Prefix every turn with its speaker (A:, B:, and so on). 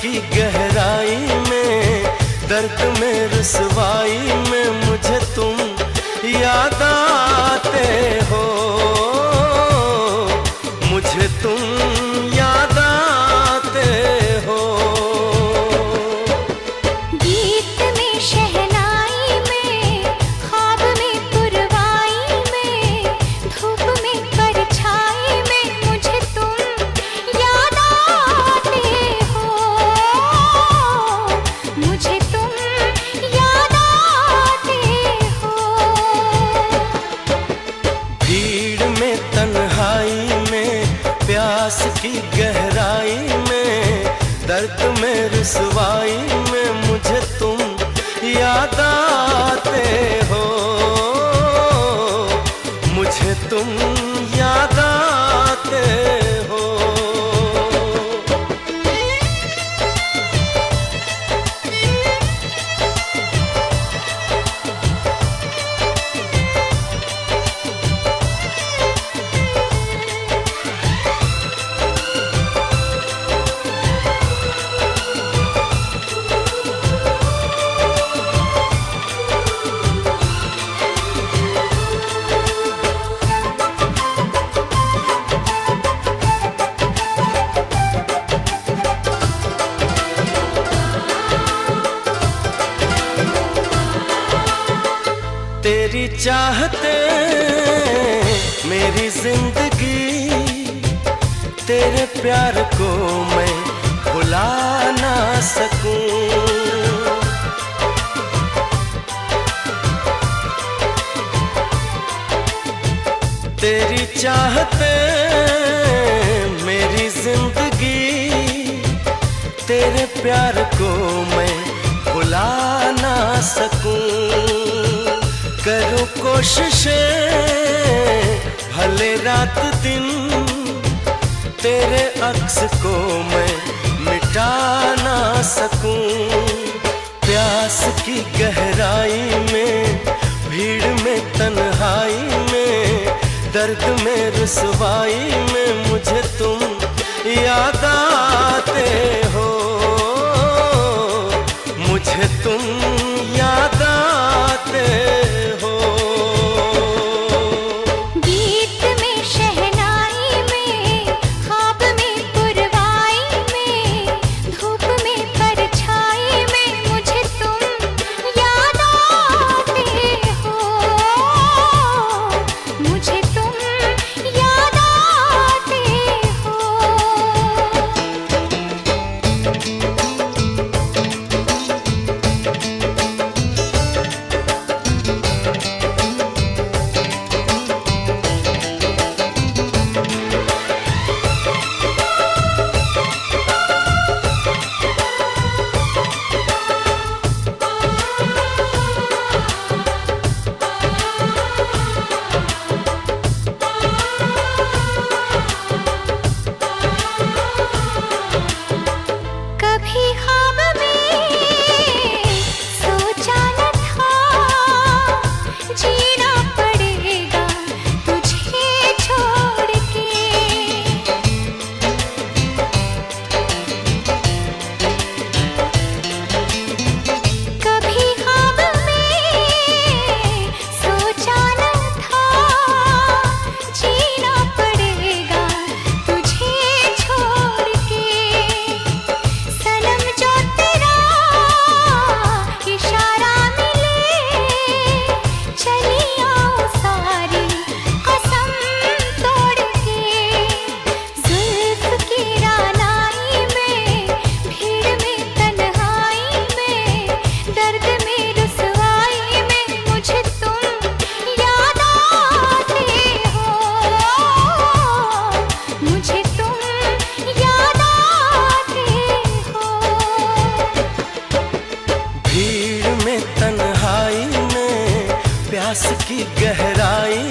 A: की गहराई में, दर्द में रुसवाई में मुझे तुम याद आते हो, मुझे तुम याद आते हो।
B: गीत में शहनाई में, ख्वाब में पुरवाई में, धूप में परछाई में मुझे तुम याद आते हो, मुझे तुम याद आते हो।
A: भीड़ में तन्हाई में, प्यास की गहराई में, दर्द में रुसवाई में मुझे तुम याद आते हो, मुझे तुम याद आते हो। तेरी चाहते मेरी जिंदगी, तेरे प्यार को मैं भुला ना सकूं। तेरी चाहते मेरी जिंदगी, तेरे प्यार को मैं भुला ना सकूं। करूं कोशिशें भले रात दिन, तेरे अक्स को मैं मिटा ना सकूं। प्यास की गहराई में, भीड़ में तन्हाई में, दर्द में रुसवाई में मुझे तुम याद आते हो, मुझे तुम याद आते हो।
B: गीत में शहनाई में, ख्वाब में पुरवाई में, धूप में परछाई में मुझे तुम याद आते हो, मुझे तुम याद आते हो। कभी ख्वाब में सोचा न था, जीना पड़ेगा तुझे छोड़ के। कभी ख्वाब में सोचा न था, जीना पड़ेगा तुझे छोड़ के। सनम जो तेरा इशारा मिले, चली आऊं सारी कसम तोड़ के। जुल्फ की रानाई में, भीड़ में तन्हाई में, दर्द में रुसवाई में मुझे तुम याद आते हो, मुझे तुम याद आते हो।
A: भीड़ में तन्हाई में, प्यास की गहराई